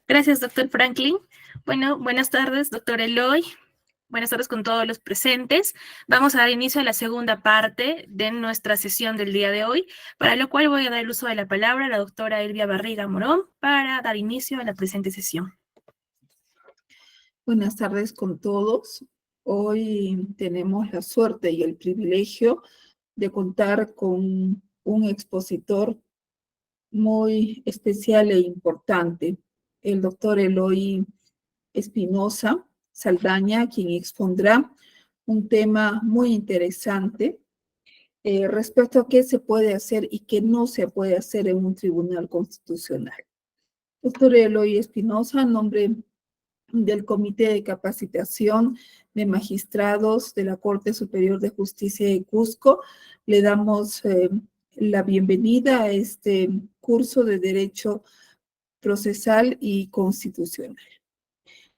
Gracias, doctor Franklin. Bueno, buenas tardes, doctor Eloy. Buenas tardes con todos los presentes. Vamos a dar inicio a la segunda parte de nuestra sesión del día de hoy, para lo cual voy a dar el uso de la palabra a la doctora Elvia Barriga Morón para dar inicio a la presente sesión. Buenas tardes con todos. Hoy tenemos la suerte y el privilegio de contar con un expositor muy especial e importante, el doctor Eloy Espinosa Saldaña, quien expondrá un tema muy interesante respecto a qué se puede hacer y qué no se puede hacer en un tribunal constitucional. Doctor Eloy Espinosa, en nombre del Comité de Capacitación de Magistrados de la Corte Superior de Justicia de Cusco, le damos la bienvenida a este curso de Derecho Procesal y Constitucional.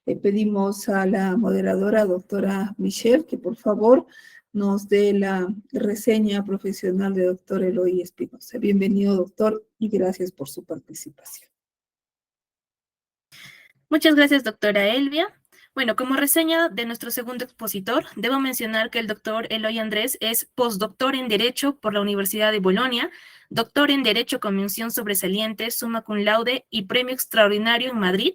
Le pedimos a la moderadora, doctora Michelle, que por favor nos dé la reseña profesional de doctor Eloy Espinosa. Bienvenido, doctor, y gracias por su participación. Muchas gracias, doctora Elvia. Bueno, como reseña de nuestro segundo expositor, debo mencionar que el doctor Eloy Andrés es postdoctor en Derecho por la Universidad de Bolonia, doctor en Derecho con mención sobresaliente, summa cum laude y premio extraordinario en Madrid.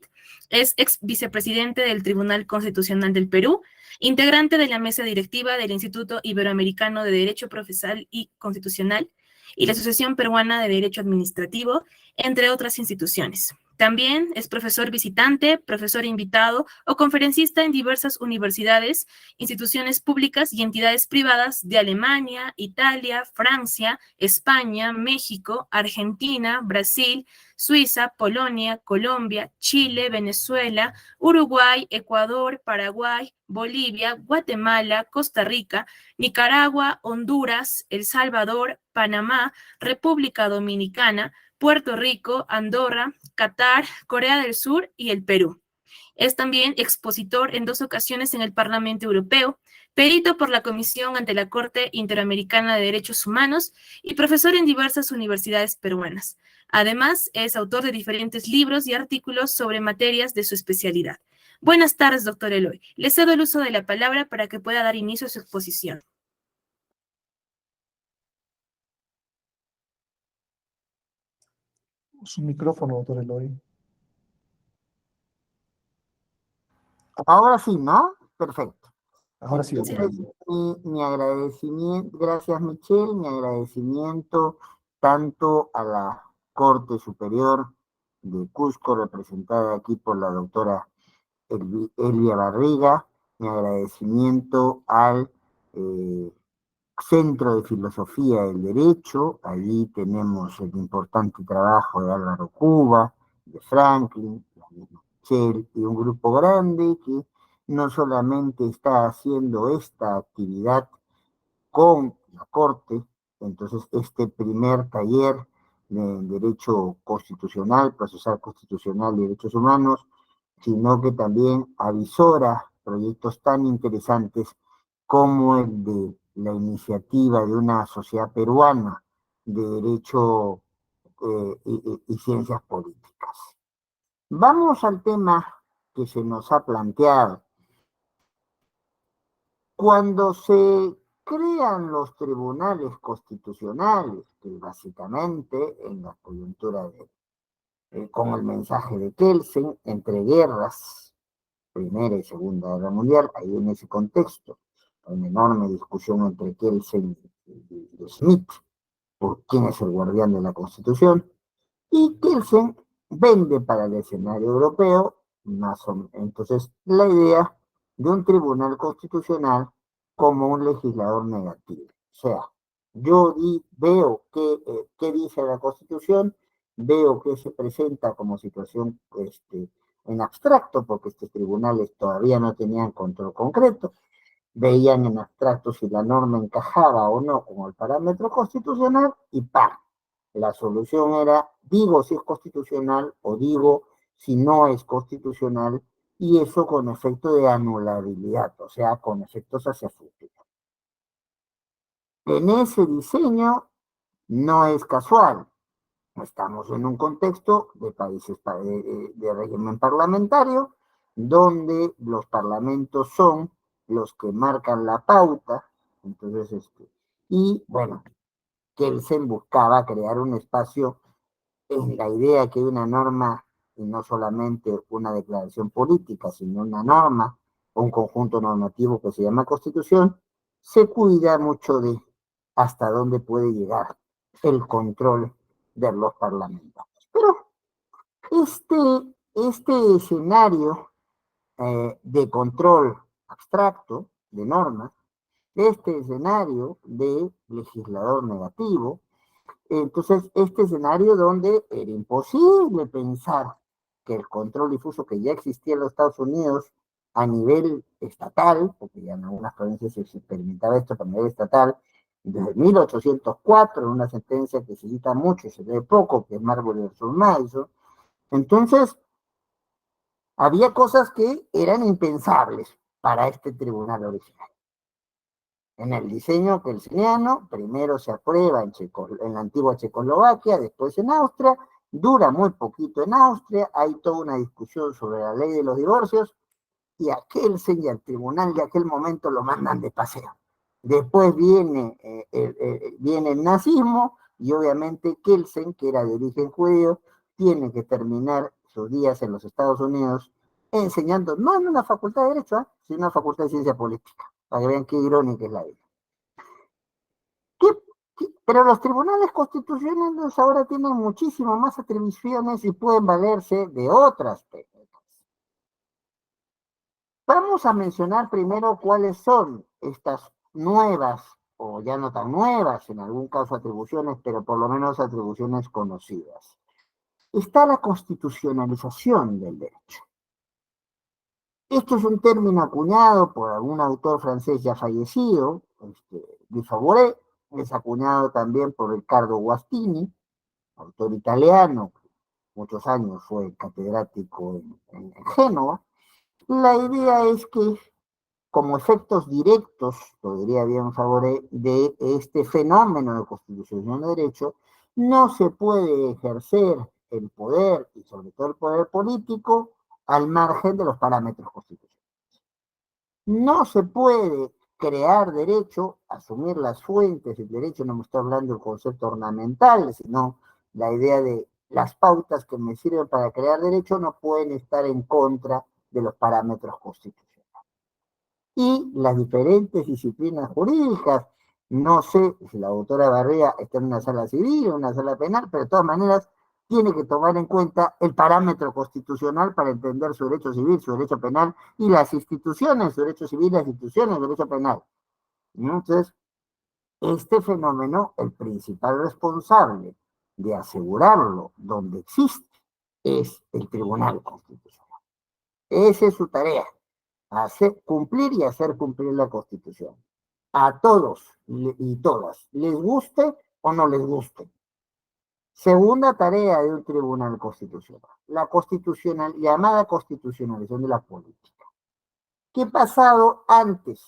Es ex vicepresidente del Tribunal Constitucional del Perú, integrante de la mesa directiva del Instituto Iberoamericano de Derecho Procesal y Constitucional y la Asociación Peruana de Derecho Administrativo, entre otras instituciones. También es profesor visitante, profesor invitado o conferencista en diversas universidades, instituciones públicas y entidades privadas de Alemania, Italia, Francia, España, México, Argentina, Brasil, Suiza, Polonia, Colombia, Chile, Venezuela, Uruguay, Ecuador, Paraguay, Bolivia, Guatemala, Costa Rica, Nicaragua, Honduras, El Salvador, Panamá, República Dominicana, Puerto Rico, Andorra, Qatar, Corea del Sur y el Perú. Es también expositor en 2 ocasiones en el Parlamento Europeo, perito por la Comisión ante la Corte Interamericana de Derechos Humanos y profesor en diversas universidades peruanas. Además, es autor de diferentes libros y artículos sobre materias de su especialidad. Buenas tardes, doctor Eloy. Le cedo el uso de la palabra para que pueda dar inicio a su exposición. Su micrófono, doctor Eloy. Ahora sí, ¿no? Perfecto. Ahora sí, doctor. Mi agradecimiento, gracias Michelle, mi agradecimiento tanto a la Corte Superior de Cusco, representada aquí por la doctora Elvia Barriga, mi agradecimiento al Centro de Filosofía del Derecho, allí tenemos el importante trabajo de Álvaro Cuba, de Franklin, de Michelle y un grupo grande que no solamente está haciendo esta actividad con la Corte, entonces este primer taller de Derecho Constitucional, Procesal Constitucional y Derechos Humanos, sino que también avisora proyectos tan interesantes como el de la iniciativa de una sociedad peruana de Derecho y Ciencias Políticas. Vamos al tema que se nos ha planteado. Cuando se crean los tribunales constitucionales, que básicamente en la coyuntura con el mensaje de Kelsen, entre guerras, Primera y Segunda Guerra Mundial, ahí en ese contexto, hay una enorme discusión entre Kelsen y Smith por quién es el guardián de la Constitución, y Kelsen vende para el escenario europeo, más o menos, entonces, la idea de un tribunal constitucional como un legislador negativo. O sea, yo veo qué dice la Constitución, veo que se presenta como situación en abstracto, porque estos tribunales todavía no tenían control concreto, veían en abstracto si la norma encajaba o no con el parámetro constitucional y ¡pam! La solución era, digo si es constitucional o digo si no es constitucional, y eso con efecto de anulabilidad, o sea, con efectos hacia futuro. En ese diseño no es casual Estamos en un contexto de países de régimen parlamentario, donde los parlamentos son los que marcan la pauta. Entonces, y bueno, Kelsen buscaba crear un espacio en la idea que hay una norma, y no solamente una declaración política, sino una norma o un conjunto normativo que se llama Constitución, se cuida mucho de hasta dónde puede llegar el control de los parlamentos. Pero este escenario de control abstracto, de normas, este escenario de legislador negativo, entonces, este escenario donde era imposible pensar que el control difuso que ya existía en los Estados Unidos a nivel estatal, porque ya en algunas provincias se experimentaba esto a nivel estatal, desde 1804, en una sentencia que se cita mucho y se lee poco, que es Marbury versus Madison. Entonces, había cosas que eran impensables para este tribunal original. En el diseño kelseniano, primero se aprueba en la antigua Checoslovaquia, después en Austria, dura muy poquito en Austria, hay toda una discusión sobre la ley de los divorcios, y a Kelsen y al tribunal de aquel momento lo mandan de paseo. Después viene el nazismo, y obviamente Kelsen, que era de origen judío, tiene que terminar sus días en los Estados Unidos enseñando, no en una facultad de Derecho, sino en una facultad de Ciencia Política, para que vean qué irónica es la vida. Pero los tribunales constitucionales ahora tienen muchísimo más atribuciones y pueden valerse de otras técnicas. Vamos a mencionar primero cuáles son estas nuevas, o ya no tan nuevas, en algún caso atribuciones, pero por lo menos atribuciones conocidas. Está la constitucionalización del derecho. Esto es un término acuñado por algún autor francés ya fallecido, Guy Fawkes, es acuñado también por Riccardo Guastini, autor italiano, muchos años fue catedrático en Génova. La idea es que, como efectos directos, lo diría bien Fawkes, de este fenómeno de constitución de derecho, no se puede ejercer el poder, y sobre todo el poder político, al margen de los parámetros constitucionales. No se puede crear derecho, asumir las fuentes del derecho, no me estoy hablando del concepto ornamental, sino la idea de las pautas que me sirven para crear derecho no pueden estar en contra de los parámetros constitucionales. Y las diferentes disciplinas jurídicas, no sé si la doctora Barrea está en una sala civil o en una sala penal, pero de todas maneras tiene que tomar en cuenta el parámetro constitucional para entender su derecho civil, su derecho penal y las instituciones, su derecho civil, las instituciones, su derecho penal. Entonces, este fenómeno, el principal responsable de asegurarlo donde existe es el Tribunal Constitucional. Esa es su tarea, cumplir y hacer cumplir la Constitución. A todos y todas, les guste o no les guste. Segunda tarea de un tribunal constitucional, llamada constitucionalización de la política. ¿Qué ha pasado antes?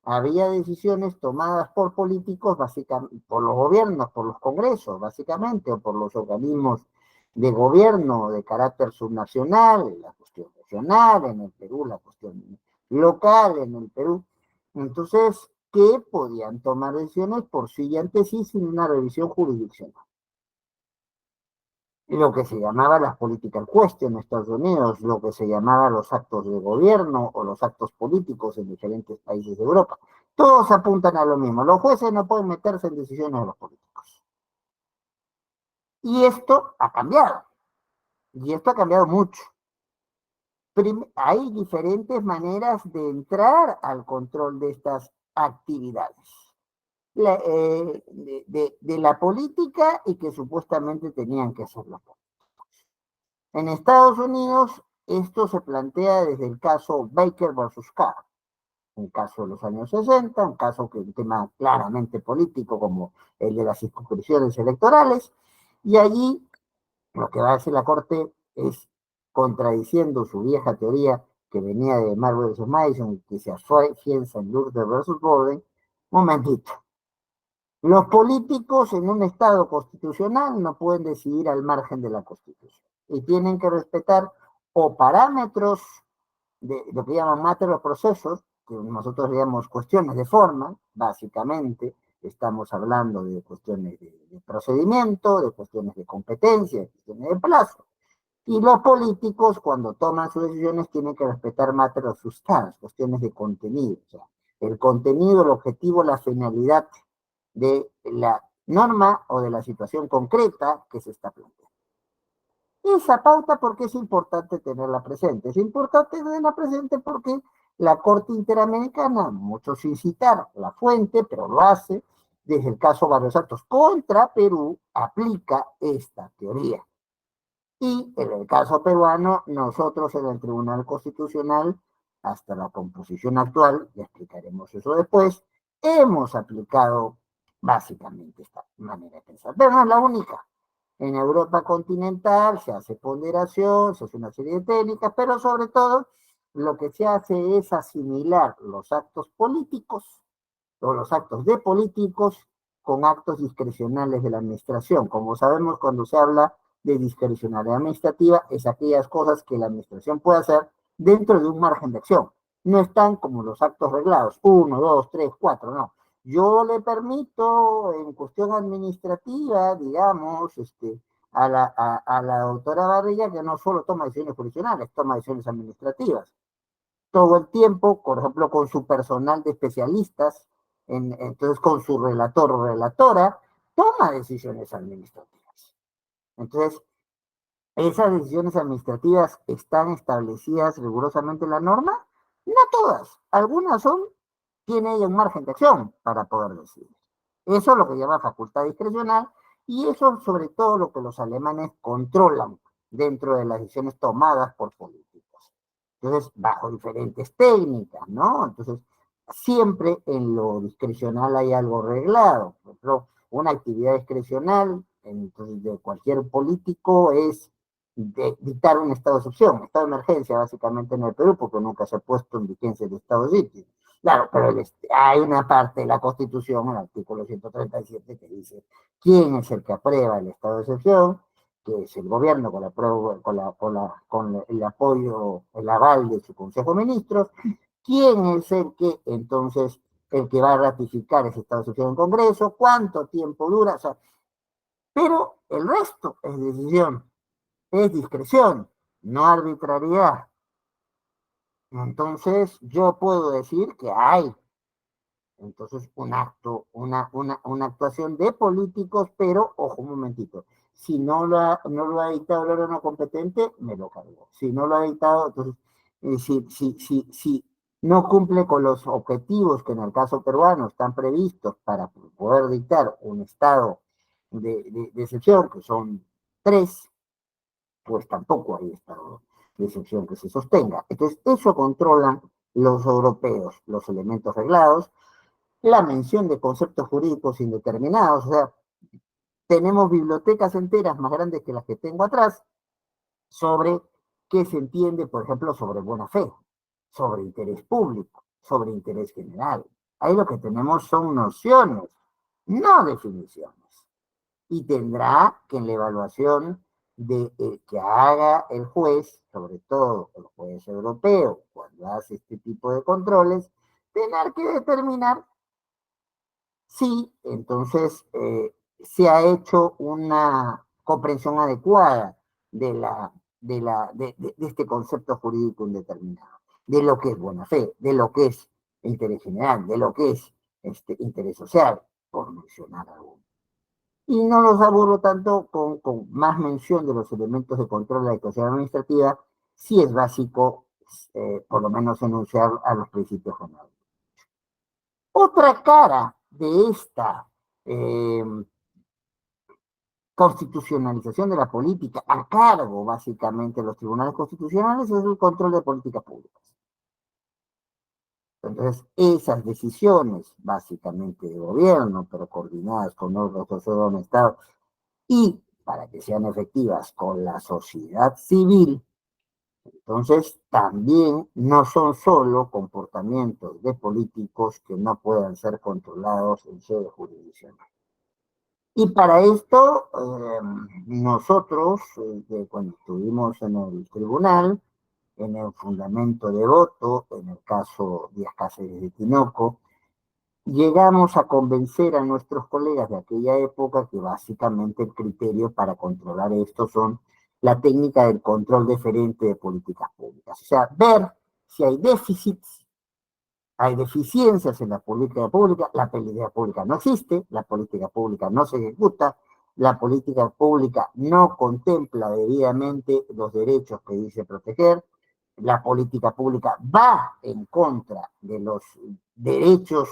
Había decisiones tomadas por políticos, básicamente, por los gobiernos, por los congresos, básicamente, o por los organismos de gobierno de carácter subnacional, la cuestión regional en el Perú, la cuestión local en el Perú. Entonces, ¿qué podían tomar decisiones por sí y ante sí sin una revisión jurisdiccional? Lo que se llamaba las political questions en Estados Unidos, lo que se llamaba los actos de gobierno o los actos políticos en diferentes países de Europa. Todos apuntan a lo mismo. Los jueces no pueden meterse en decisiones de los políticos. Y esto ha cambiado. Y esto ha cambiado mucho. Hay diferentes maneras de entrar al control de estas actividades. De la política y que supuestamente tenían que hacerlo. En Estados Unidos, esto se plantea desde el caso Baker versus Carr, un caso de los años 60, un caso que es un tema claramente político como el de las circunscripciones electorales, y allí lo que va a hacer la Corte es, contradiciendo su vieja teoría que venía de Marbury versus Madison y que se afianza en Lourdes versus Borden, momentito. Los políticos en un Estado constitucional no pueden decidir al margen de la Constitución y tienen que respetar o parámetros de lo que llaman materia procesos, que nosotros llamamos cuestiones de forma, básicamente estamos hablando de cuestiones de procedimiento, de cuestiones de competencia, de cuestiones de plazo. Y los políticos, cuando toman sus decisiones, tienen que respetar materia substans, cuestiones de contenido. O sea, el contenido, el objetivo, la finalidad de la norma o de la situación concreta que se está planteando. Esa pauta, ¿por qué es importante tenerla presente? Es importante tenerla presente porque la Corte Interamericana, mucho sin citar la fuente, pero lo hace, desde el caso Barrios Altos contra Perú, aplica esta teoría. Y en el caso peruano, nosotros en el Tribunal Constitucional, hasta la composición actual, ya explicaremos eso después, hemos aplicado básicamente esta manera de pensar. Pero no es la única. En Europa continental se hace ponderación, se hace una serie de técnicas, pero sobre todo lo que se hace es asimilar los actos políticos o los actos de políticos con actos discrecionales de la administración. Como sabemos, cuando se habla de discrecionalidad administrativa, es aquellas cosas que la administración puede hacer dentro de un margen de acción. No están como los actos reglados, 1, 2, 3, 4, no. Yo le permito en cuestión administrativa, digamos, a la doctora Barriga que no solo toma decisiones jurisdiccionales, toma decisiones administrativas. Todo el tiempo, por ejemplo, con su personal de especialistas, entonces con su relator o relatora, toma decisiones administrativas. Entonces, ¿esas decisiones administrativas están establecidas rigurosamente en la norma? No todas. Algunas son, tiene ella un margen de acción para poder decidir. Eso es lo que llama facultad discrecional y eso es sobre todo lo que los alemanes controlan dentro de las decisiones tomadas por políticos. Entonces, bajo diferentes técnicas, ¿no? Entonces, siempre en lo discrecional hay algo reglado. Por ejemplo, una actividad discrecional entonces, de cualquier político es de dictar un estado de excepción, estado de emergencia básicamente en el Perú, porque nunca se ha puesto en vigencia el estado de sitio. Claro, pero hay una parte de la Constitución, el artículo 137, que dice quién es el que aprueba el estado de excepción, que es el gobierno con, con el apoyo, el aval de su Consejo de Ministros, quién es el que entonces, el que va a ratificar ese estado de excepción en Congreso, cuánto tiempo dura, o sea, pero el resto es decisión, es discreción, no arbitrariedad. Entonces, yo puedo decir que hay entonces un acto, una actuación de políticos, pero, ojo un momentito, si no lo ha dictado el órgano competente, me lo cargo. Si no lo ha dictado, entonces, si no cumple con los objetivos que en el caso peruano están previstos para poder dictar un estado de excepción, que son 3, pues tampoco hay estado de excepción que se sostenga. Entonces, eso controlan los europeos, los elementos reglados, la mención de conceptos jurídicos indeterminados, o sea, tenemos bibliotecas enteras más grandes que las que tengo atrás sobre qué se entiende, por ejemplo, sobre buena fe, sobre interés público, sobre interés general. Ahí lo que tenemos son nociones, no definiciones. Y tendrá que en la evaluación que haga el juez, sobre todo el juez europeo, cuando hace este tipo de controles, tener que determinar si entonces se ha hecho una comprensión adecuada de este concepto jurídico indeterminado, de lo que es buena fe, de lo que es interés general, de lo que es interés social, por mencionar algo. Y no los aburro tanto con más mención de los elementos de control de la declaración administrativa, si es básico, por lo menos enunciar a los principios generales. Otra cara de esta constitucionalización de la política a cargo básicamente de los tribunales constitucionales es el control de políticas públicas. Entonces, esas decisiones básicamente de gobierno, pero coordinadas con otros órganos de Estado y para que sean efectivas con la sociedad civil, entonces también no son solo comportamientos de políticos que no puedan ser controlados en sede jurisdiccional. Y para esto, nosotros, cuando estuvimos en el tribunal, en el fundamento de voto, en el caso Díaz Cáceres de Tinoco, llegamos a convencer a nuestros colegas de aquella época que básicamente el criterio para controlar esto son la técnica del control deferente de políticas públicas. O sea, ver si hay déficits, hay deficiencias en la política pública, la política pública no existe, la política pública no se ejecuta, la política pública no contempla debidamente los derechos que dice proteger, la política pública va en contra de los derechos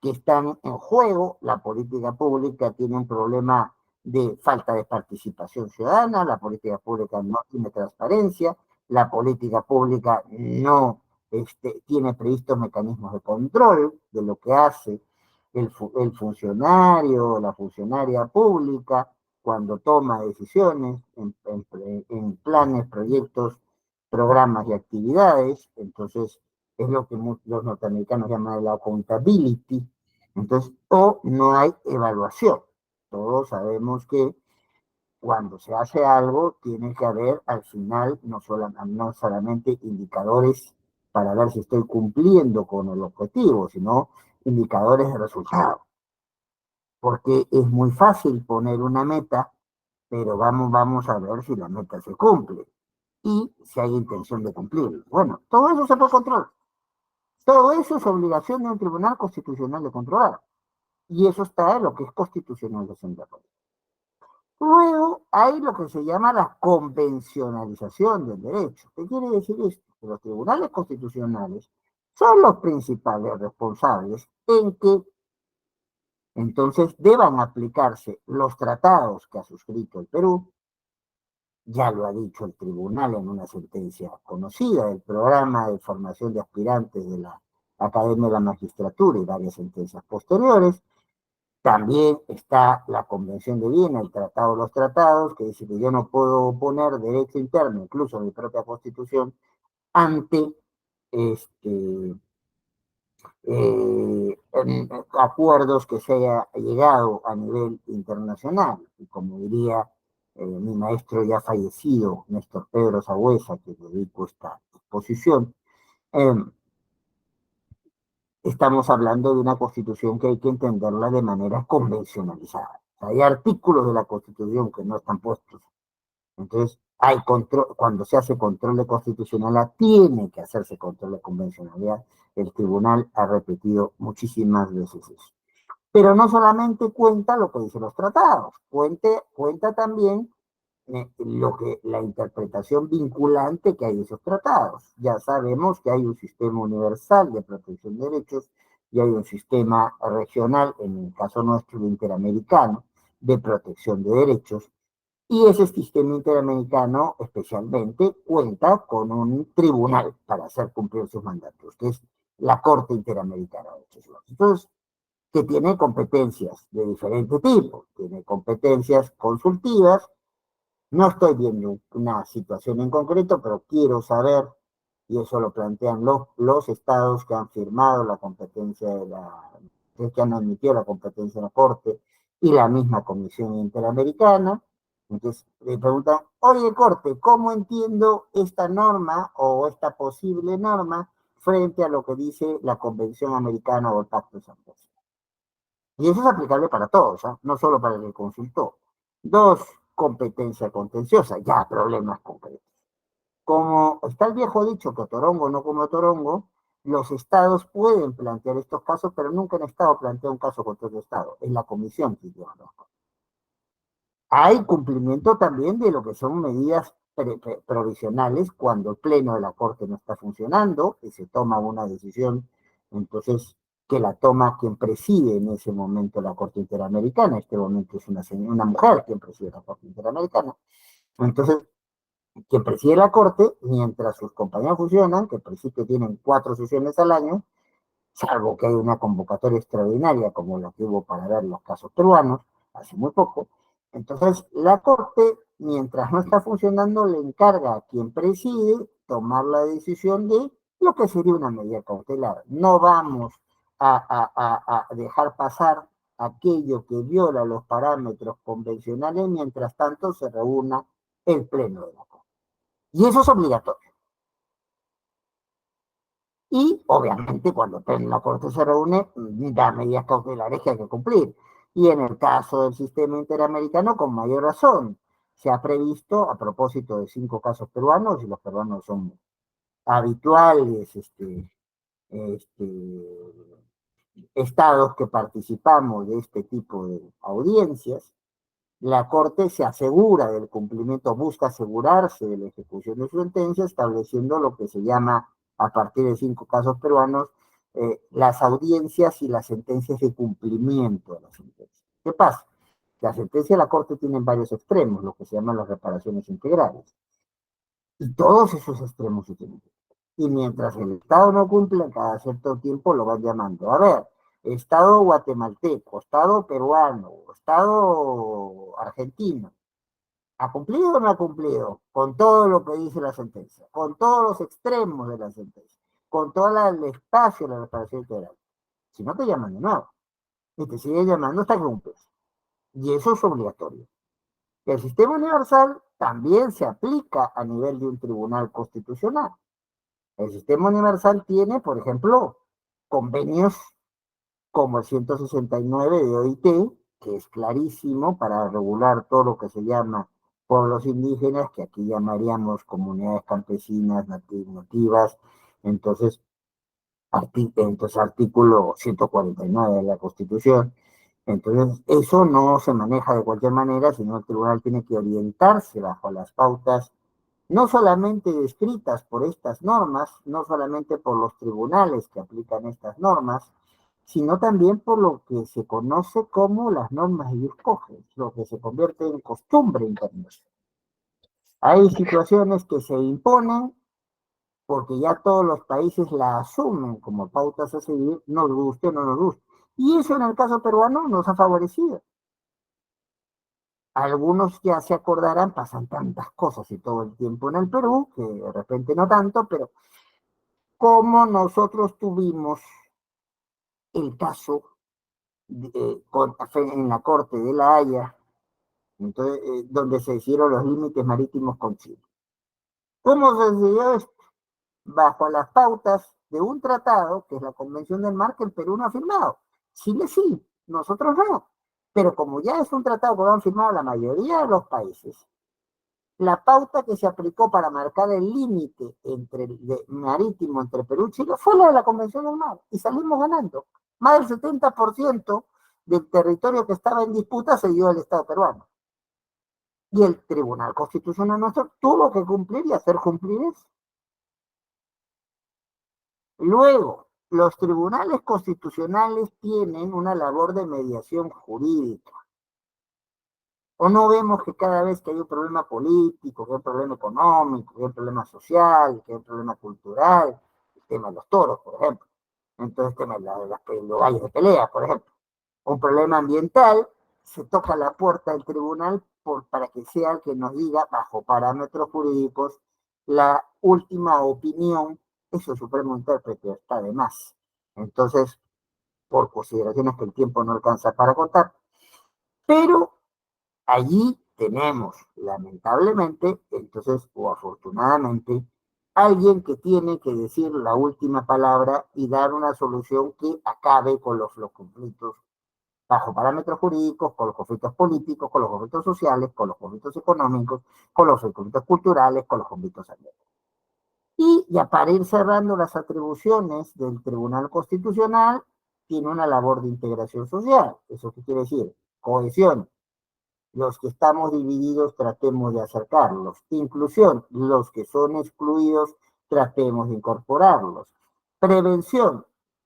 que están en juego, la política pública tiene un problema de falta de participación ciudadana, la política pública no tiene transparencia, la política pública no tiene previstos mecanismos de control de lo que hace el funcionario o la funcionaria pública cuando toma decisiones en planes, proyectos, programas y actividades. Entonces, es lo que los norteamericanos llaman la accountability. Entonces, o no hay evaluación. Todos sabemos que cuando se hace algo, tiene que haber al final no solamente indicadores para ver si estoy cumpliendo con el objetivo, sino indicadores de resultado. Porque es muy fácil poner una meta, pero vamos a ver si la meta se cumple y si hay intención de cumplirlo. Bueno, todo eso se puede controlar. Todo eso es obligación de un tribunal constitucional de controlar. Y eso está en lo que es constitucionalización de la política. Luego hay lo que se llama la convencionalización del derecho. ¿Qué quiere decir esto? Que los tribunales constitucionales son los principales responsables en que entonces deban aplicarse los tratados que ha suscrito el Perú. Ya lo ha dicho el tribunal en una sentencia conocida del programa de formación de aspirantes de la Academia de la Magistratura y varias sentencias posteriores. También está la Convención de Viena, el Tratado de los Tratados, que dice que yo no puedo poner derecho interno, incluso en mi propia Constitución, ante acuerdos que se haya llegado a nivel internacional. Y como diría mi maestro ya fallecido, Néstor Pedro Sagüesa, que dedico esta exposición, estamos hablando de una constitución que hay que entenderla de manera convencionalizada. O sea, hay artículos de la constitución que no están puestos. Entonces, hay control, cuando se hace control de constitucionalidad, tiene que hacerse control de convencionalidad. El tribunal ha repetido muchísimas veces eso. Pero no solamente cuenta lo que dicen los tratados, cuenta también la interpretación vinculante que hay de esos tratados. Ya sabemos que hay un sistema universal de protección de derechos y hay un sistema regional, en el caso nuestro, interamericano, de protección de derechos. Y ese sistema interamericano especialmente cuenta con un tribunal para hacer cumplir sus mandatos, que es la Corte Interamericana de Derechos Humanos. Entonces, que tiene competencias de diferente tipo, tiene competencias consultivas. No estoy viendo una situación en concreto, pero quiero saber, y eso lo plantean los estados que han firmado la competencia que han admitido la competencia de la Corte y la misma Comisión Interamericana. Entonces le preguntan, oye Corte, ¿cómo entiendo esta norma o esta posible norma frente a lo que dice la Convención Americana o el Pacto de San José? Y eso es aplicable para todos, ¿eh? No solo para el que consultó. Dos, competencia contenciosa, ya problemas concretos. Como está el viejo dicho que Torongo no come Torongo, los estados pueden plantear estos casos, pero nunca han estado planteado un caso contra otro estado. Es la comisión que lleva los casos. Hay cumplimiento también de lo que son medidas provisionales cuando el pleno de la Corte no está funcionando y se toma una decisión, entonces que la toma quien preside en ese momento la Corte Interamericana. En este momento es una mujer quien preside la Corte Interamericana. Entonces, quien preside la Corte, mientras sus compañeros funcionan, que en principio tienen 4 sesiones al año, salvo que hay una convocatoria extraordinaria como la que hubo para ver los casos peruanos hace muy poco. Entonces, la Corte, mientras no está funcionando, le encarga a quien preside tomar la decisión de lo que sería una medida cautelar. No vamos a dejar pasar aquello que viola los parámetros convencionales, mientras tanto se reúna el pleno de la Corte. Y eso es obligatorio. Y, obviamente, cuando el pleno de la Corte se reúne, da medidas cautelares que hay que cumplir. Y en el caso del sistema interamericano, con mayor razón, se ha previsto, a propósito de 5 casos peruanos, y los peruanos son habituales, estados que participamos de este tipo de audiencias, la Corte se asegura del cumplimiento, busca asegurarse de la ejecución de su sentencia, estableciendo lo que se llama, a partir de 5 casos peruanos, las audiencias y las sentencias de cumplimiento de la sentencia. ¿Qué pasa? La sentencia de la Corte tiene varios extremos, lo que se llaman las reparaciones integrales. Y todos esos extremos se tienen que cumplir. Y mientras el Estado no cumple, cada cierto tiempo lo van llamando. A ver, Estado guatemalteco, Estado peruano, Estado argentino, ¿ha cumplido o no ha cumplido? Con todo lo que dice la sentencia, con todos los extremos de la sentencia, con todo el espacio de la reparación integral. Si no, te llaman de nuevo. Y te siguen llamando hasta que cumples. Y eso es obligatorio. El sistema universal también se aplica a nivel de un tribunal constitucional. El sistema universal tiene, por ejemplo, convenios como el 169 de OIT, que es clarísimo para regular todo lo que se llama pueblos indígenas, que aquí llamaríamos comunidades campesinas, nativas. Entonces, artículo 149 de la Constitución. Entonces, eso no se maneja de cualquier manera, sino el tribunal tiene que orientarse bajo las pautas, no solamente descritas por estas normas, no solamente por los tribunales que aplican estas normas, sino también por lo que se conoce como las normas de ius cogens, lo que se convierte en costumbre internacional. Hay situaciones que se imponen porque ya todos los países la asumen como pautas a seguir, nos guste o no nos guste. Y eso en el caso peruano nos ha favorecido. Algunos ya se acordarán, pasan tantas cosas y todo el tiempo en el Perú, que de repente no tanto, pero como nosotros tuvimos el caso en la Corte de La Haya, entonces, donde se hicieron los límites marítimos con Chile. ¿Cómo se decidió esto? Bajo las pautas de un tratado, que es la Convención del Mar, que el Perú no ha firmado. Chile sí, nosotros no. Pero como ya es un tratado que lo han firmado la mayoría de los países, la pauta que se aplicó para marcar el límite marítimo entre Perú y Chile fue la de la Convención del Mar, y salimos ganando. Más del 70% del territorio que estaba en disputa se dio al Estado peruano. Y el Tribunal Constitucional nuestro tuvo que cumplir y hacer cumplir eso. Luego, los tribunales constitucionales tienen una labor de mediación jurídica. ¿O no vemos que cada vez que hay un problema político, que hay un problema económico, que hay un problema social, que hay un problema cultural, el tema de los toros, por ejemplo, entonces el tema de los gallos de pelea, por ejemplo, un problema ambiental, se toca la puerta del tribunal para que sea el que nos diga, bajo parámetros jurídicos, la última opinión? Eso el Supremo Intérprete está de más. Entonces, por consideraciones que el tiempo no alcanza para contar. Pero allí tenemos, lamentablemente, entonces, o afortunadamente, alguien que tiene que decir la última palabra y dar una solución que acabe con los conflictos bajo parámetros jurídicos, con los conflictos políticos, con los conflictos sociales, con los conflictos económicos, con los conflictos culturales, con los conflictos ambientales. Y ya para ir cerrando las atribuciones del Tribunal Constitucional, tiene una labor de integración social. ¿Eso qué quiere decir? Cohesión. Los que estamos divididos tratemos de acercarlos. Inclusión. Los que son excluidos tratemos de incorporarlos. Prevención.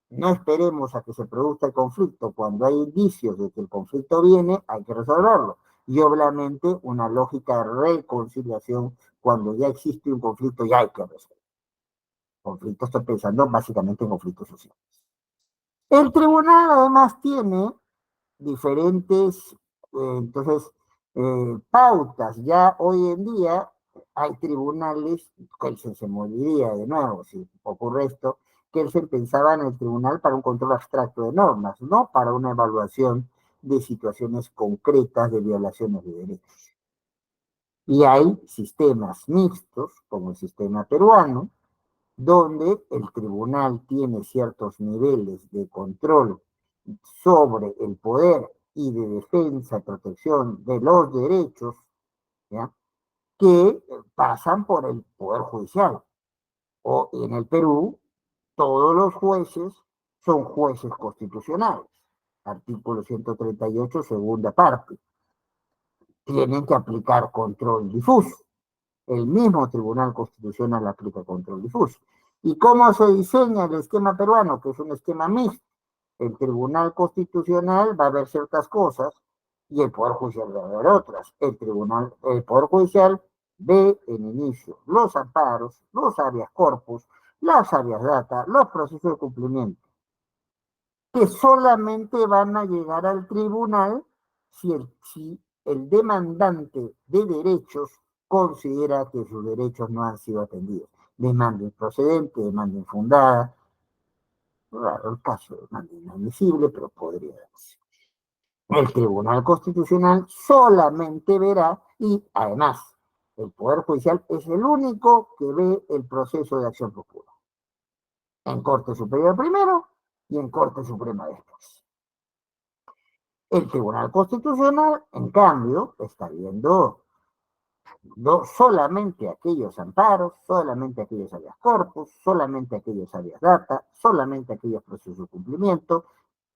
No esperemos a que se produzca el conflicto. Cuando hay indicios de que el conflicto viene, hay que resolverlo. Y obviamente una lógica de reconciliación. Cuando ya existe un conflicto, ya hay que resolverlo. Conflicto, estoy pensando básicamente en conflictos sociales. El tribunal además tiene diferentes, entonces, pautas. Ya hoy en día hay tribunales, Kelsen se moriría de nuevo si ocurre esto, Kelsen pensaba en el tribunal para un control abstracto de normas, no para una evaluación de situaciones concretas de violaciones de derechos. Y hay sistemas mixtos, como el sistema peruano, donde el tribunal tiene ciertos niveles de control sobre el poder y de defensa y protección de los derechos, ¿ya?, que pasan por el Poder Judicial. O en el Perú, todos los jueces son jueces constitucionales. Artículo 138, segunda parte. Tienen que aplicar control difuso. El mismo Tribunal Constitucional aplica control difuso. ¿Y cómo se diseña el esquema peruano? Que es un esquema mixto. El Tribunal Constitucional va a ver ciertas cosas y el Poder Judicial va a ver otras. El Poder Judicial ve en inicio los amparos, los habeas corpus, las habeas data, los procesos de cumplimiento, que solamente van a llegar al tribunal si el demandante de derechos considera que sus derechos no han sido atendidos. Demanda improcedente, demanda infundada. Claro, el caso de demanda inadmisible, pero podría darse. El Tribunal Constitucional solamente verá, y además, el Poder Judicial es el único que ve el proceso de acción popular. En Corte Superior primero y en Corte Suprema después. El Tribunal Constitucional, en cambio, está viendo solamente aquellos amparos, solamente aquellos habeas corpus, solamente aquellos habeas data, solamente aquellos procesos de cumplimiento,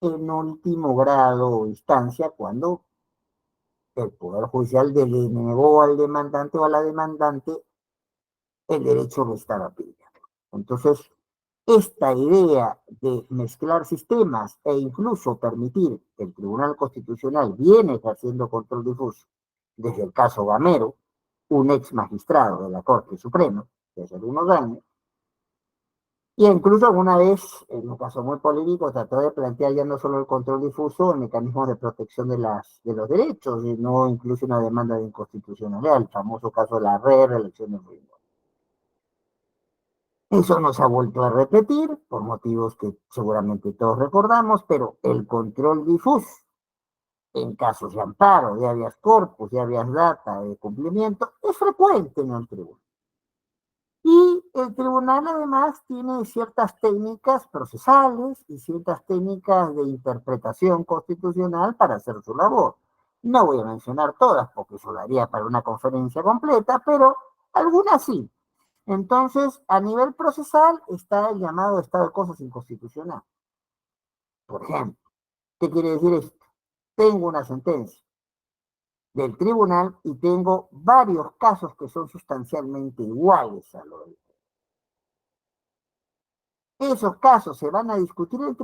en último grado o instancia cuando el Poder Judicial le negó al demandante o a la demandante el derecho de estar a pie. Entonces, esta idea de mezclar sistemas e incluso permitir que el Tribunal Constitucional viene ejerciendo control difuso desde el caso Gamero, un ex magistrado de la Corte Suprema, de hace algunos años, y incluso alguna vez, en un caso muy polémico, trató de plantear ya no solo el control difuso, el mecanismo de protección de los derechos, sino incluso una demanda de inconstitucionalidad, el famoso caso de la reelección de Fujimori. Eso nos ha vuelto a repetir, por motivos que seguramente todos recordamos, pero el control difuso, en casos de amparo, de habeas corpus, de habeas data, de cumplimiento, es frecuente en el tribunal. Y el tribunal además tiene ciertas técnicas procesales y ciertas técnicas de interpretación constitucional para hacer su labor. No voy a mencionar todas porque eso daría para una conferencia completa, pero algunas sí. Entonces, a nivel procesal está el llamado estado de cosas inconstitucional. Por ejemplo, ¿qué quiere decir esto? Tengo una sentencia del tribunal y tengo varios casos que son sustancialmente iguales a lo del. Esos casos se van a discutir en el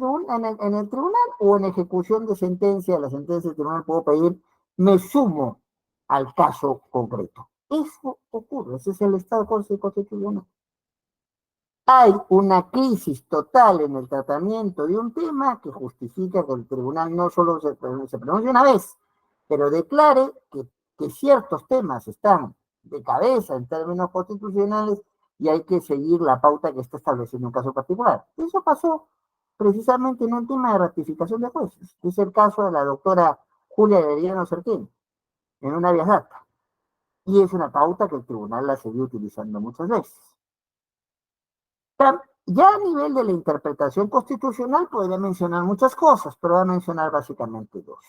tribunal o en ejecución de sentencia, la sentencia del tribunal puedo pedir, me sumo al caso concreto. Eso ocurre, ese es el estado de cosas constitucional. Hay una crisis total en el tratamiento de un tema que justifica que el tribunal no solo se pronuncie una vez, pero declare que ciertos temas están de cabeza en términos constitucionales y hay que seguir la pauta que está estableciendo un caso particular. Eso pasó precisamente en un tema de ratificación de jueces, que es el caso de la doctora Julia Arellano Cerquín, en una habeas data. Y es una pauta que el tribunal la seguido utilizando muchas veces. Ya a nivel de la interpretación constitucional podría mencionar muchas cosas, pero voy a mencionar básicamente dos.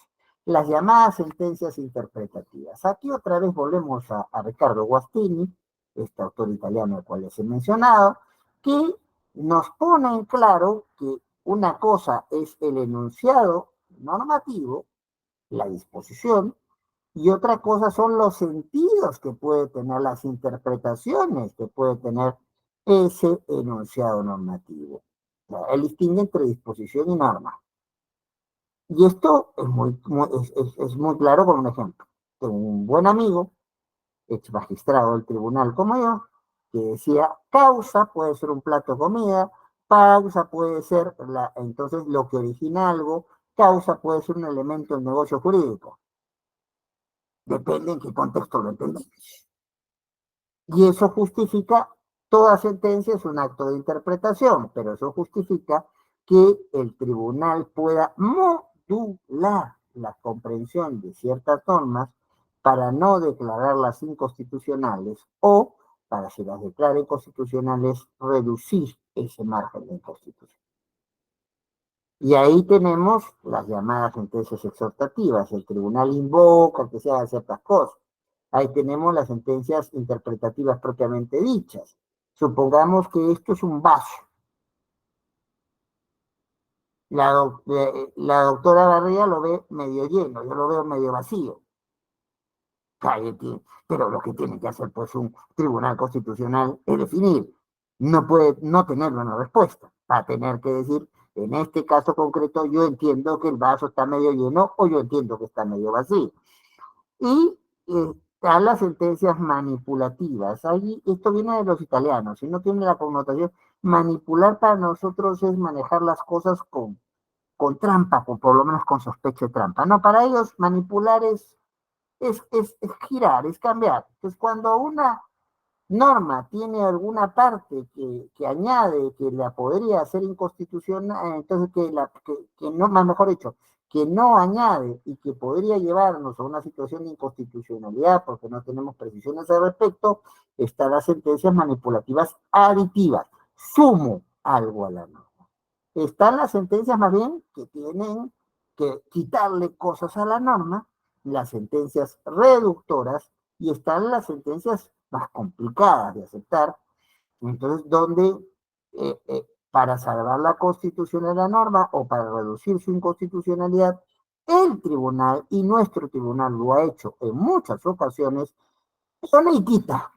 Las llamadas sentencias interpretativas. Aquí otra vez volvemos a Riccardo Guastini, este autor italiano al cual les he mencionado, que nos pone en claro que una cosa es el enunciado normativo, la disposición, y otra cosa son los sentidos que puede tener, las interpretaciones que puede tener ese enunciado normativo. Él distingue entre disposición y norma. Y esto es muy claro con un ejemplo. Tengo un buen amigo, ex magistrado del tribunal como yo, que decía, causa puede ser un plato de comida, pausa puede ser, entonces lo que origina algo, causa puede ser un elemento del negocio jurídico. Depende en qué contexto lo entendemos. Y eso justifica, toda sentencia es un acto de interpretación, pero eso justifica que el tribunal pueda modular la comprensión de ciertas normas para no declararlas inconstitucionales o, para si las declara inconstitucionales, reducir ese margen de inconstitución. Y ahí tenemos las llamadas sentencias exhortativas. El tribunal invoca que se hagan ciertas cosas. Ahí tenemos las sentencias interpretativas propiamente dichas. Supongamos que esto es un vaso. La doctora Barría lo ve medio lleno, yo lo veo medio vacío. Cállate, pero lo que tiene que hacer pues un tribunal constitucional es definir. No puede no tener una respuesta. Va a tener que decir, en este caso concreto, yo entiendo que el vaso está medio lleno o yo entiendo que está medio vacío. Y están las sentencias manipulativas. Ahí, esto viene de los italianos y no tiene la connotación. Manipular para nosotros es manejar las cosas con trampa, o por lo menos con sospecha de trampa. No, para ellos manipular es girar, es cambiar. Entonces, cuando una norma tiene alguna parte que añade que la podría hacer inconstitucional, entonces que no, más mejor dicho, que no añade y que podría llevarnos a una situación de inconstitucionalidad porque no tenemos precisiones al respecto, están las sentencias manipulativas aditivas. Sumo algo a la norma. Están las sentencias más bien que tienen que quitarle cosas a la norma, las sentencias reductoras, y están las sentencias más complicadas de aceptar, entonces donde para salvar la constitución de la norma o para reducir su inconstitucionalidad, el tribunal, y nuestro tribunal lo ha hecho en muchas ocasiones, pone y quita,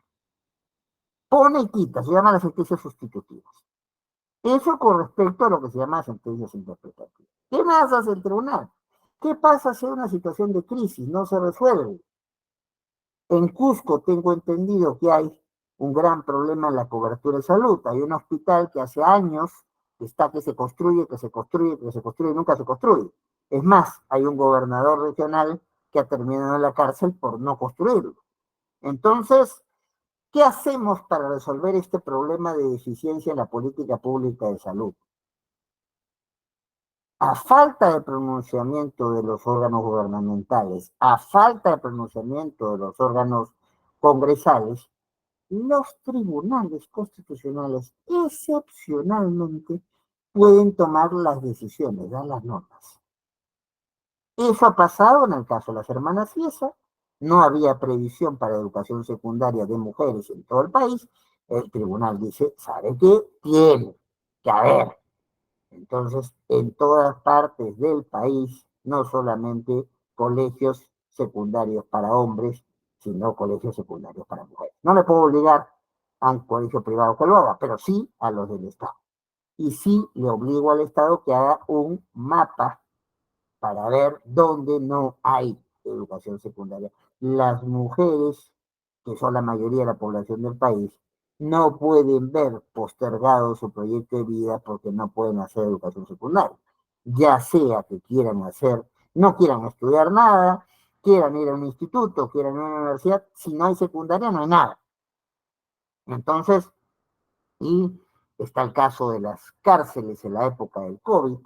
se llaman las sentencias sustitutivas. Eso con respecto a lo que se llama sentencias interpretativas. ¿Qué más hace el tribunal? ¿Qué pasa si hay una situación de crisis? No se resuelve. En Cusco tengo entendido que hay un gran problema en la cobertura de salud. Hay un hospital que hace años está que se construye, que se construye, que se construye y nunca se construye. Es más, hay un gobernador regional que ha terminado en la cárcel por no construirlo. Entonces, ¿qué hacemos para resolver este problema de deficiencia en la política pública de salud? A falta de pronunciamiento de los órganos gubernamentales, a falta de pronunciamiento de los órganos congresales, los tribunales constitucionales excepcionalmente pueden tomar las decisiones, dar las normas. Eso ha pasado en el caso de las hermanas Fiesa. No había previsión para educación secundaria de mujeres en todo el país. El tribunal dice, ¿sabe qué? Tiene que haber. Entonces, en todas partes del país, no solamente colegios secundarios para hombres, sino colegios secundarios para mujeres. No le puedo obligar a un colegio privado que lo haga, pero sí a los del Estado. Y sí le obligo al Estado que haga un mapa para ver dónde no hay educación secundaria. Las mujeres, que son la mayoría de la población del país, no pueden ver postergado su proyecto de vida porque no pueden hacer educación secundaria. Ya sea que quieran hacer, no quieran estudiar nada, quieran ir a un instituto, quieran ir a una universidad, si no hay secundaria no hay nada. Entonces, y está el caso de las cárceles en la época del COVID.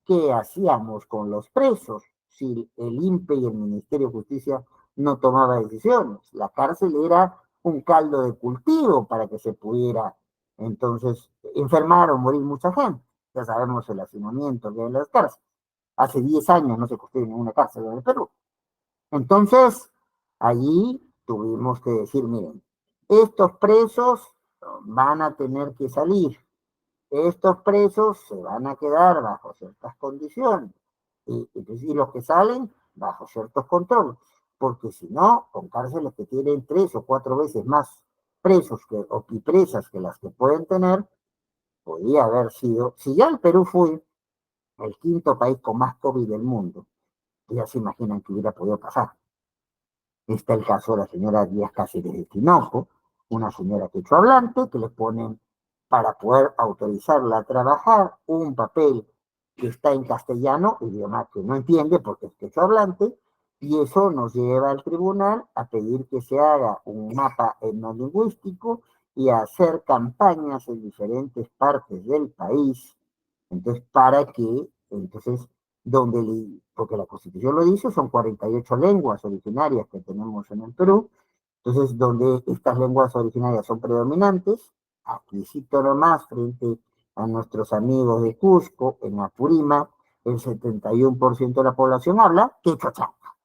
¿Qué hacíamos con los presos si el INPE y el Ministerio de Justicia no tomaba decisiones? La cárcel era un caldo de cultivo para que se pudiera entonces enfermar o morir mucha gente. Ya sabemos el hacinamiento que hay en las cárceles. Hace 10 años no se construye ninguna cárcel en el Perú. Entonces, allí tuvimos que decir, miren, estos presos van a tener que salir. Estos presos se van a quedar bajo ciertas condiciones y los que salen bajo ciertos controles, porque si no, con cárceles que tienen 3 o 4 veces más presos y presas que las que pueden tener, podría haber sido, si ya el Perú fue el 5º país con más COVID del mundo, ya se imaginan que hubiera podido pasar. Está el caso de la señora Díaz Cáceres de Tinoco, una señora quechohablante que le ponen para poder autorizarla a trabajar un papel que está en castellano, idioma que no entiende porque es quechohablante, y eso nos lleva al tribunal a pedir que se haga un mapa etnolingüístico y a hacer campañas en diferentes partes del país, entonces para que entonces porque la Constitución lo dice, son 48 lenguas originarias que tenemos en el Perú. Entonces, donde estas lenguas originarias son predominantes, aquí cito nomás frente a nuestros amigos de Cusco, en Apurímac, el 71% de la población habla quechua chanca.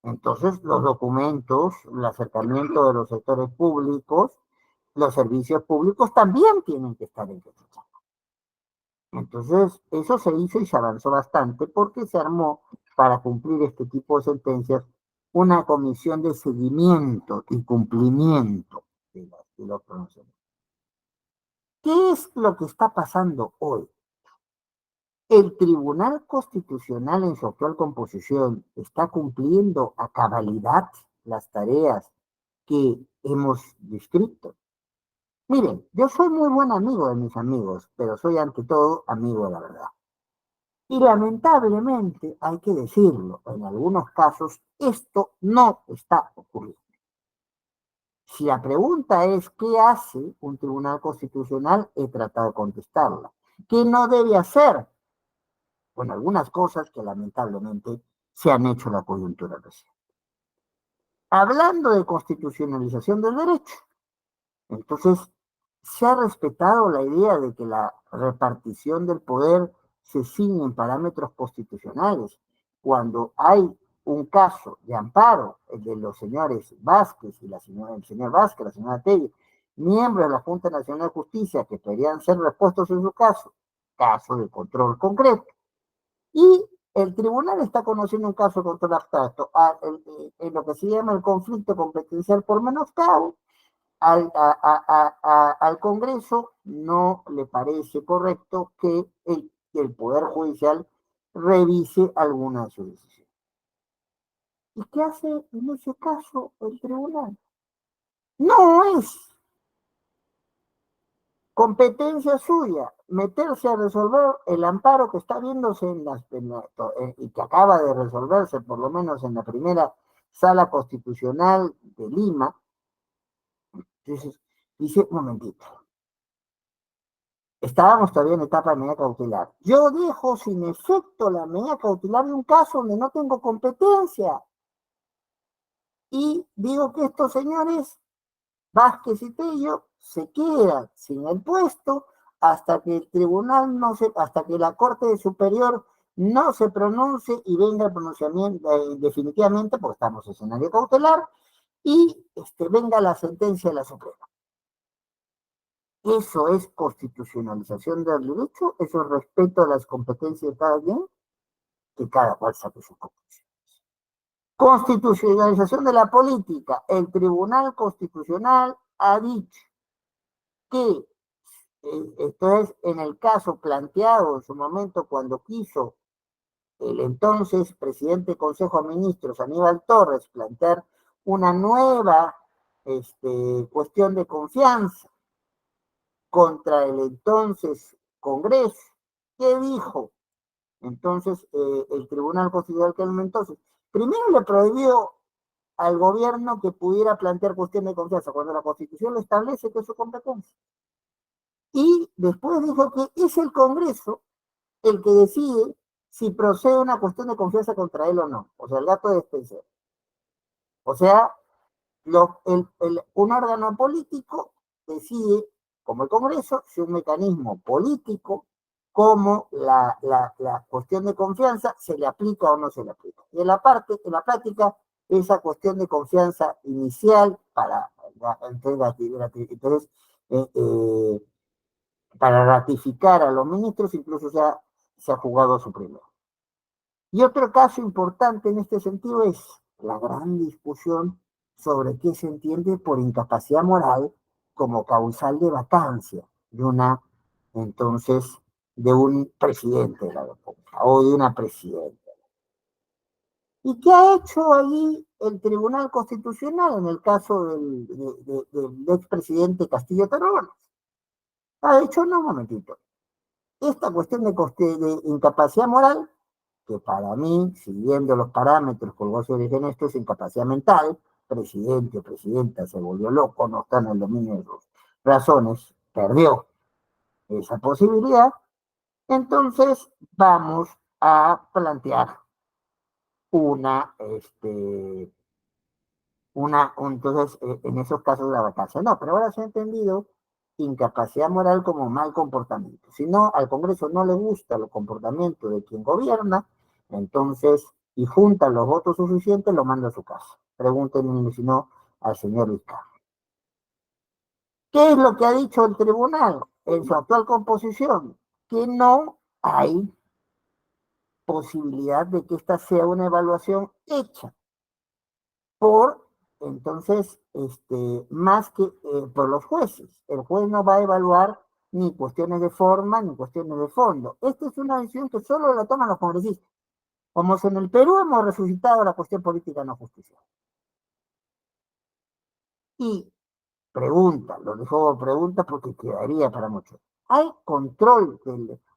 Entonces, los documentos, el acercamiento de los sectores públicos, los servicios públicos también tienen que estar en quechua chanca. Entonces, eso se hizo y se avanzó bastante porque se armó, para cumplir este tipo de sentencias, una comisión de seguimiento y cumplimiento de los pronunciamientos. ¿Qué es lo que está pasando hoy? El Tribunal Constitucional en su actual composición está cumpliendo a cabalidad las tareas que hemos descrito. Miren, yo soy muy buen amigo de mis amigos, pero soy ante todo amigo de la verdad. Y lamentablemente, hay que decirlo, en algunos casos esto no está ocurriendo. Si la pregunta es ¿qué hace un tribunal constitucional? He tratado de contestarla. ¿Qué no debe hacer? Bueno, algunas cosas que lamentablemente se han hecho en la coyuntura reciente. Hablando de constitucionalización del derecho, entonces se ha respetado la idea de que la repartición del poder se ciñe en parámetros constitucionales. Cuando hay un caso de amparo, el de los señores Vázquez y el señor Vázquez, la señora Tello, miembros de la Junta Nacional de Justicia que podrían ser repuestos en su caso de control concreto, y el tribunal está conociendo un caso de control abstracto, en lo que se llama el conflicto competencial por menoscabo. Al Congreso no le parece correcto que el Poder Judicial revise alguna de sus decisiones. ¿Y qué hace en ese caso el tribunal? No es competencia suya meterse a resolver el amparo que está viéndose y que acaba de resolverse por lo menos en la primera sala constitucional de Lima. Entonces, dice, un momentito, estábamos todavía en etapa de medida cautelar. Yo dejo sin efecto la medida cautelar de un caso donde no tengo competencia. Y digo que estos señores, Vázquez y Tello, se quedan sin el puesto hasta que el tribunal hasta que la Corte Superior no se pronuncie y venga el pronunciamiento definitivamente, porque estamos en escenario cautelar, y venga la sentencia de la Suprema. ¿Eso es constitucionalización del derecho? ¿Eso es respeto a las competencias de cada quien? Que cada cual saque sus conclusiones. Constitucionalización de la política. El Tribunal Constitucional ha dicho que, esto es en el caso planteado en su momento cuando quiso el entonces presidente del Consejo de Ministros, Aníbal Torres, plantear una nueva cuestión de confianza contra el entonces Congreso. ¿Qué dijo? Entonces, el Tribunal Constitucional que entonces, primero le prohibió al gobierno que pudiera plantear cuestión de confianza cuando la Constitución lo establece que es su competencia. Y después dijo que es el Congreso el que decide si procede una cuestión de confianza contra él o no. O sea, el gato de Spencer. O sea, un órgano político decide, como el Congreso, si un mecanismo político, como la cuestión de confianza, se le aplica o no se le aplica. Y en la práctica, esa cuestión de confianza inicial entonces, para ratificar a los ministros, incluso se ha jugado a su primero. Y otro caso importante en este sentido es la gran discusión sobre qué se entiende por incapacidad moral como causal de vacancia de un presidente de la República o de una presidenta. ¿Y qué ha hecho allí el Tribunal Constitucional en el caso del expresidente Castillo Terrones? Ha dicho, no, un momentito, esta cuestión de incapacidad moral, que para mí, siguiendo los parámetros que vos origen esto, es incapacidad mental, presidente o presidenta se volvió loco, no está en el dominio de sus razones, perdió esa posibilidad, entonces vamos a plantear entonces, en esos casos la vacancia. No, pero ahora se ha entendido incapacidad moral como mal comportamiento. Si no, al Congreso no le gusta el comportamiento de quien gobierna, entonces, y junta los votos suficientes, lo manda a su casa. Pregúntenle si no al señor Vizcarra. ¿Qué es lo que ha dicho el tribunal en su actual composición? Que no hay posibilidad de que esta sea una evaluación hecha por, entonces, más que por los jueces. El juez no va a evaluar ni cuestiones de forma ni cuestiones de fondo. Esta es una decisión que solo la toman los congresistas. Como si en el Perú hemos resucitado la cuestión política no justicia. Y pregunta, lo dejo pregunta porque quedaría para muchos. ¿Hay control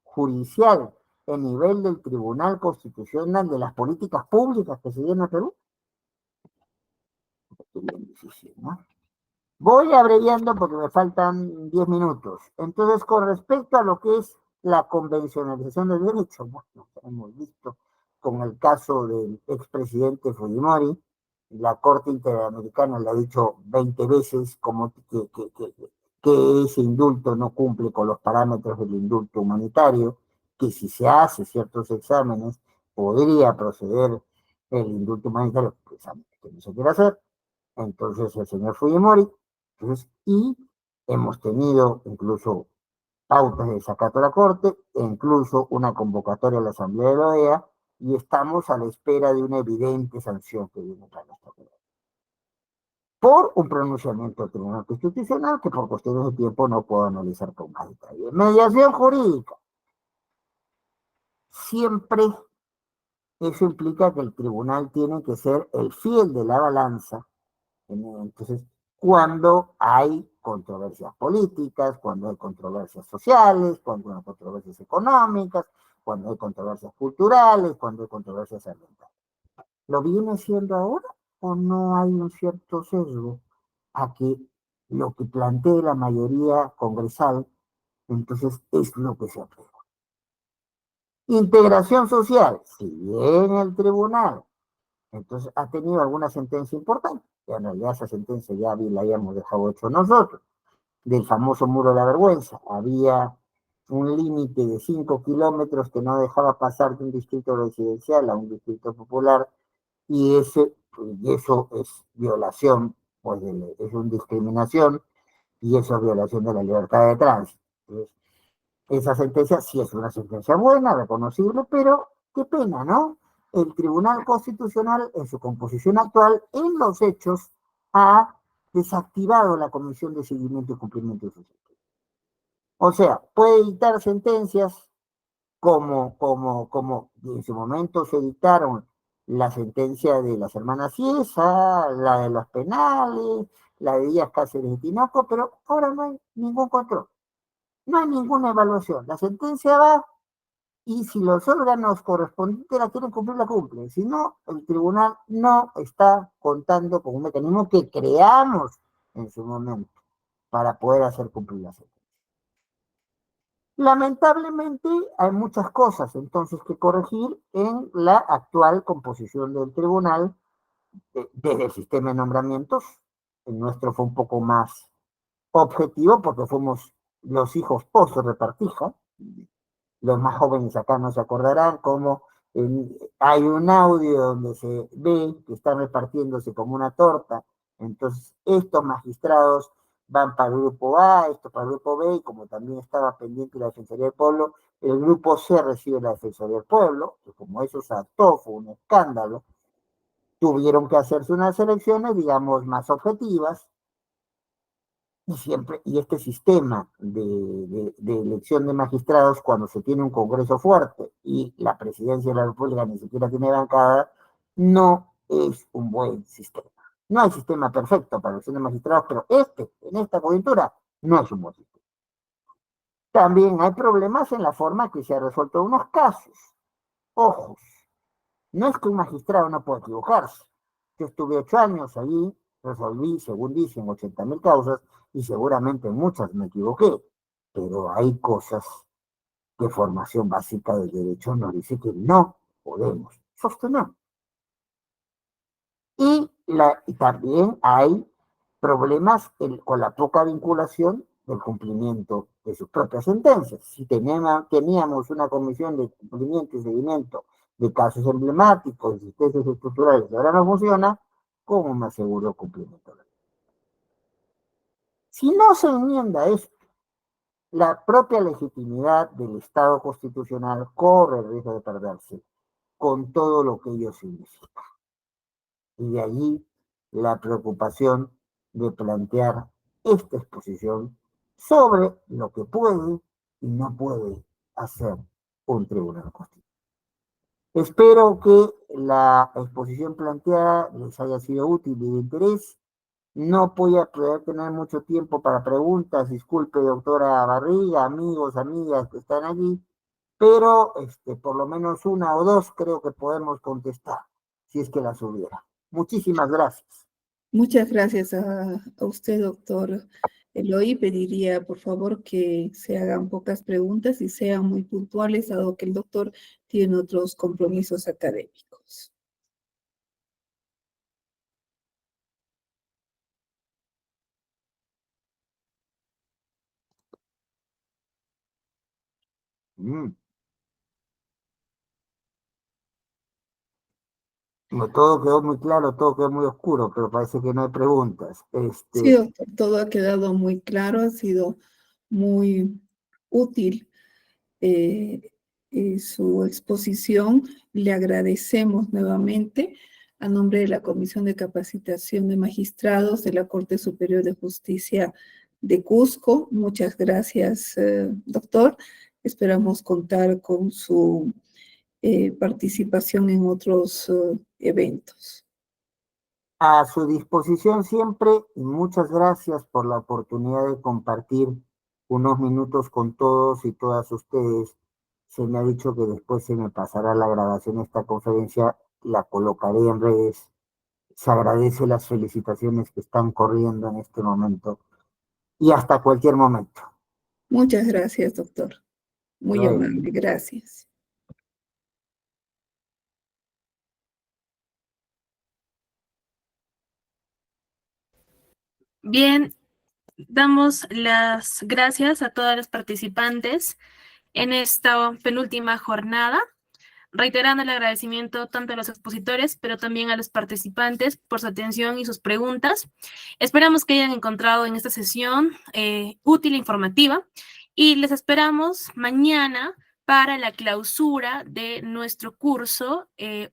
judicial a nivel del Tribunal Constitucional de las políticas públicas que se llevan en el Perú? Es bien difícil, ¿no? Voy abreviando porque me faltan 10 minutos. Entonces, con respecto a lo que es la convencionalización del derecho, bueno, hemos visto con el caso del expresidente Fujimori, la Corte Interamericana le ha dicho 20 veces como que ese indulto no cumple con los parámetros del indulto humanitario, que si se hace ciertos exámenes podría proceder el indulto humanitario, precisamente que no se quiere hacer. Entonces el señor Fujimori, y hemos tenido incluso pautas de desacato a la Corte, e incluso una convocatoria a la Asamblea de la OEA, y estamos a la espera de una evidente sanción que viene para nuestra comunidad. Por un pronunciamiento del Tribunal Constitucional que por cuestiones de tiempo no puedo analizar con más detalle. Mediación jurídica. Siempre eso implica que el tribunal tiene que ser el fiel de la balanza. Entonces, cuando hay controversias políticas, cuando hay controversias sociales, cuando hay controversias económicas, cuando hay controversias culturales, cuando hay controversias ambientales. ¿Lo viene siendo ahora o no hay un cierto sesgo a que lo que plantee la mayoría congresal, entonces es lo que se aprueba? Integración social, si bien el tribunal entonces ha tenido alguna sentencia importante, que en realidad esa sentencia ya la habíamos dejado hecho nosotros, del famoso muro de la vergüenza. Había un límite de 5 kilómetros que no dejaba pasar de un distrito residencial a un distrito popular, y eso es violación, pues es una discriminación, y eso es violación de la libertad de tránsito. Entonces, esa sentencia sí es una sentencia buena, reconocible, pero qué pena, ¿no? El Tribunal Constitucional, en su composición actual, en los hechos, ha desactivado la Comisión de Seguimiento y Cumplimiento de sus sentencias. O sea, puede dictar sentencias como en su momento se dictaron la sentencia de las hermanas Ciesa, la de los penales, la de Díaz Cáceres y Tinoco, pero ahora no hay ningún control. No hay ninguna evaluación. La sentencia va y si los órganos correspondientes la quieren cumplir, la cumplen. Si no, el tribunal no está contando con un mecanismo que creamos en su momento para poder hacer cumplir la sentencia. Lamentablemente hay muchas cosas entonces que corregir en la actual composición del tribunal desde el sistema de nombramientos. El nuestro fue un poco más objetivo porque fuimos los hijos post repartija. Los más jóvenes acá no se acordarán cómo hay un audio donde se ve que están repartiéndose como una torta. Entonces, estos magistrados van para el grupo A, esto para el grupo B, y como también estaba pendiente la Defensoría del Pueblo, el grupo C recibe la Defensoría del Pueblo, que como eso se actuó, fue un escándalo, tuvieron que hacerse unas elecciones, digamos, más objetivas, y este sistema de elección de magistrados, cuando se tiene un Congreso fuerte y la presidencia de la República ni siquiera tiene bancada, no es un buen sistema. No hay sistema perfecto para la elección de magistrados, pero en esta coyuntura, no es un buen sistema. También hay problemas en la forma que se ha resuelto unos casos. Ojos, no es que un magistrado no pueda equivocarse. Yo estuve 8 años allí, resolví, según dicen, 80.000 causas, y seguramente en muchas me equivoqué, pero hay cosas que formación básica del derecho nos dice que no podemos sostener. Y también hay problemas con la poca vinculación del cumplimiento de sus propias sentencias. Si teníamos una comisión de cumplimiento y seguimiento de casos emblemáticos, de sentencias estructurales, y ahora no funciona, ¿cómo me aseguro el cumplimiento de la ley? Si no se enmienda esto, la propia legitimidad del Estado constitucional corre el riesgo de perderse con todo lo que ello significa. Y de allí la preocupación de plantear esta exposición sobre lo que puede y no puede hacer un tribunal constitucional. Espero que la exposición planteada les haya sido útil y de interés. No voy a poder tener mucho tiempo para preguntas, disculpe, doctora Barriga, amigos, amigas que están allí, pero por lo menos una o dos creo que podemos contestar, si es que las hubiera. Muchísimas gracias. Muchas gracias a usted, doctor Eloy. Pediría, por favor, que se hagan pocas preguntas y sean muy puntuales, dado que el doctor tiene otros compromisos académicos. No, todo quedó muy claro, todo quedó muy oscuro, pero parece que no hay preguntas. Sí, doctor, todo ha quedado muy claro, ha sido muy útil su exposición. Le agradecemos nuevamente a nombre de la Comisión de Capacitación de Magistrados de la Corte Superior de Justicia de Cusco. Muchas gracias, doctor. Esperamos contar con su participación en otros eventos. A su disposición siempre y muchas gracias por la oportunidad de compartir unos minutos con todos y todas ustedes. Se me ha dicho que después se me pasará la grabación de esta conferencia, la colocaré en redes. Se agradece las felicitaciones que están corriendo en este momento y hasta cualquier momento. Muchas gracias, doctor. Muy amable, gracias. Bien, damos las gracias a todas las participantes en esta penúltima jornada, reiterando el agradecimiento tanto a los expositores, pero también a los participantes por su atención y sus preguntas. Esperamos que hayan encontrado en esta sesión útil e informativa y les esperamos mañana para la clausura de nuestro curso en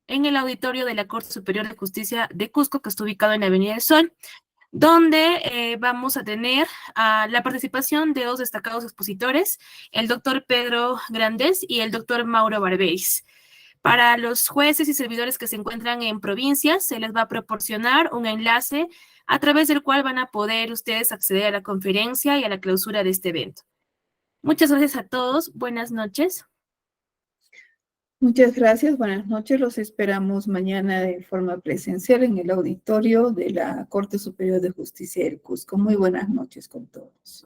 el auditorio de la Corte Superior de Justicia de Cusco, que está ubicado en la Avenida del Sol, donde vamos a tener la participación de dos destacados expositores, el doctor Pedro Grandes y el doctor Mauro Barberis. Para los jueces y servidores que se encuentran en provincias, se les va a proporcionar un enlace a través del cual van a poder ustedes acceder a la conferencia y a la clausura de este evento. Muchas gracias a todos. Buenas noches. Muchas gracias, buenas noches. Los esperamos mañana de forma presencial en el auditorio de la Corte Superior de Justicia del Cusco. Muy buenas noches con todos.